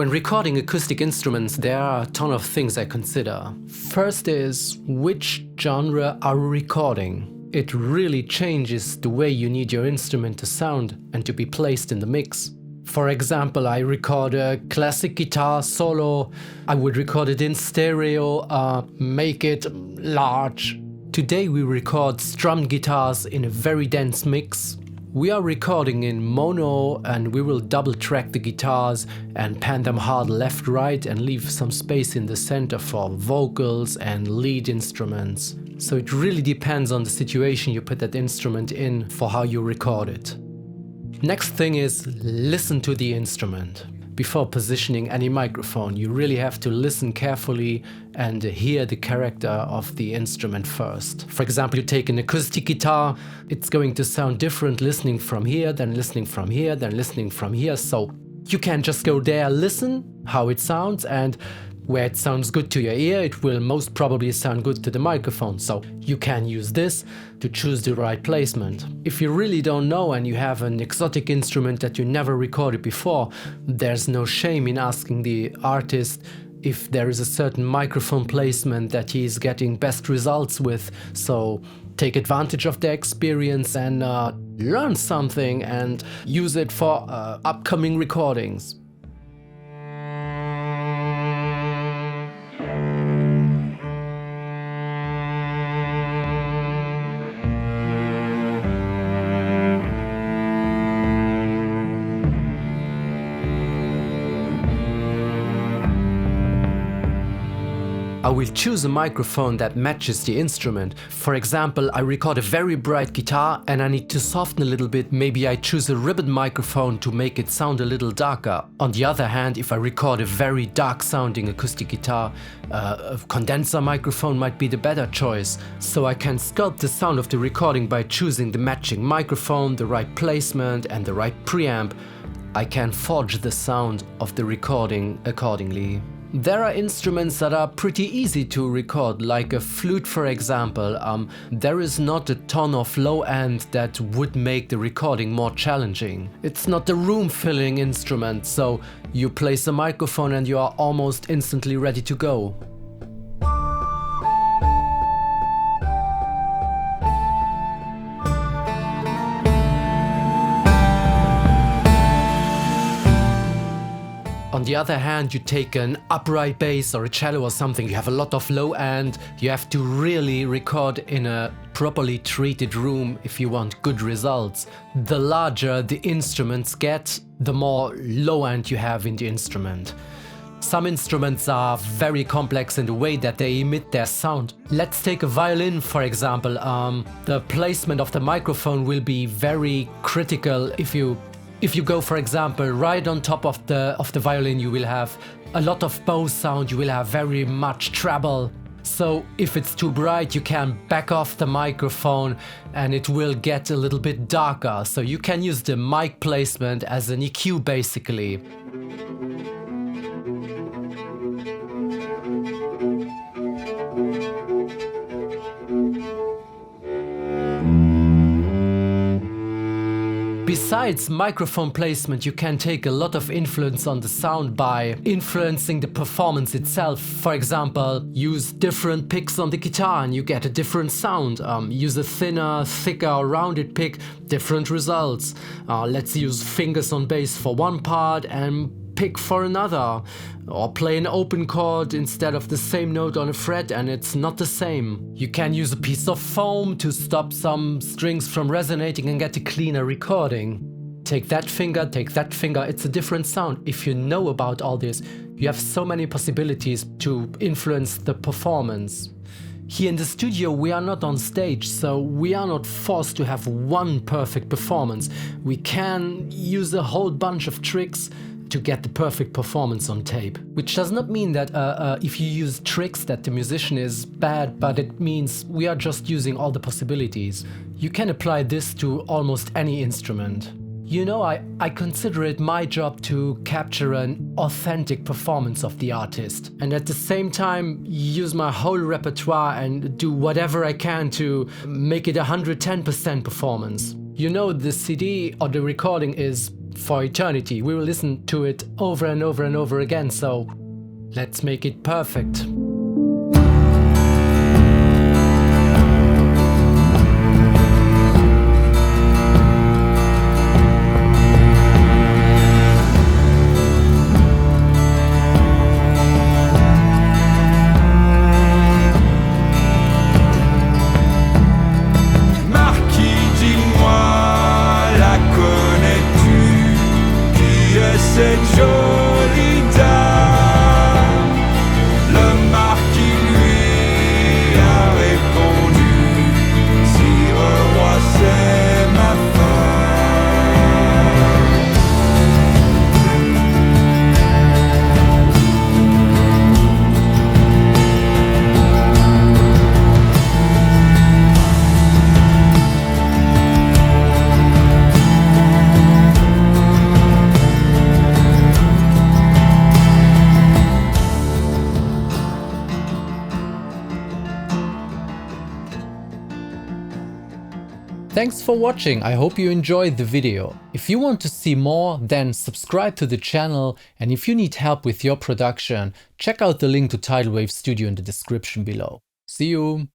When recording acoustic instruments, there are a ton of things I consider. First is, which genre are we recording? It really changes the way you need your instrument to sound and to be placed in the mix. For example, I record a classic guitar solo, I would record it in stereo, make it large. Today we record strummed guitars in a very dense mix. We are recording in mono and we will double track the guitars and pan them hard left, right and leave some space in the center for vocals and lead instruments. So it really depends on the situation you put that instrument in for how you record it. Next thing is listen to the instrument. Before positioning any microphone, you really have to listen carefully and hear the character of the instrument first. For example, you take an acoustic guitar, it's going to sound different listening from here, then listening from here, then listening from here. So you can just go there, listen how it sounds, and where it sounds good to your ear, it will most probably sound good to the microphone. So you can use this to choose the right placement. If you really don't know and you have an exotic instrument that you never recorded before, there's no shame in asking the artist if there is a certain microphone placement that he is getting best results with. So take advantage of their experience and learn something and use it for upcoming recordings. I will choose a microphone that matches the instrument. For example, I record a very bright guitar and I need to soften a little bit. Maybe I choose a ribbon microphone to make it sound a little darker. On the other hand, if I record a very dark sounding acoustic guitar, a condenser microphone might be the better choice. So I can sculpt the sound of the recording by choosing the matching microphone, the right placement and the right preamp. I can forge the sound of the recording accordingly. There are instruments that are pretty easy to record, like a flute for example. There is not a ton of low end that would make the recording more challenging. It's not a room-filling instrument, so you place a microphone and you are almost instantly ready to go. On the other hand, you take an upright bass or a cello or something, you have a lot of low end, you have to really record in a properly treated room if you want good results. The larger the instruments get, the more low end you have in the instrument. Some instruments are very complex in the way that they emit their sound. Let's take a violin for example. The placement of the microphone will be very critical. If you go, for example, right on top of the violin, you will have a lot of bow sound, you will have very much treble. So if it's too bright, you can back off the microphone and it will get a little bit darker. So you can use the mic placement as an EQ basically. Besides microphone placement, you can take a lot of influence on the sound by influencing the performance itself. For example, use different picks on the guitar and you get a different sound. Use a thinner, thicker, rounded pick, different results. Let's use fingers on bass for one part and pick for another. Or play an open chord instead of the same note on a fret and it's not the same. You can use a piece of foam to stop some strings from resonating and get a cleaner recording. Take that finger, it's a different sound. If you know about all this, you have so many possibilities to influence the performance. Here in the studio we are not on stage, so we are not forced to have one perfect performance. We can use a whole bunch of tricks to get the perfect performance on tape. Which does not mean that if you use tricks that the musician is bad, but it means we are just using all the possibilities. You can apply this to almost any instrument. You know, I consider it my job to capture an authentic performance of the artist and at the same time use my whole repertoire and do whatever I can to make it 110% performance. You know, the CD or the recording is for eternity. We will listen to it over and over and over again, so let's make it perfect. Cette jolie dame, le marquis lui a répondu: Sire roi, c'est ma Thanks for watching, I hope you enjoyed the video. If you want to see more, then subscribe to the channel, and if you need help with your production, check out the link to Tidalwave Studio in the description below. See you!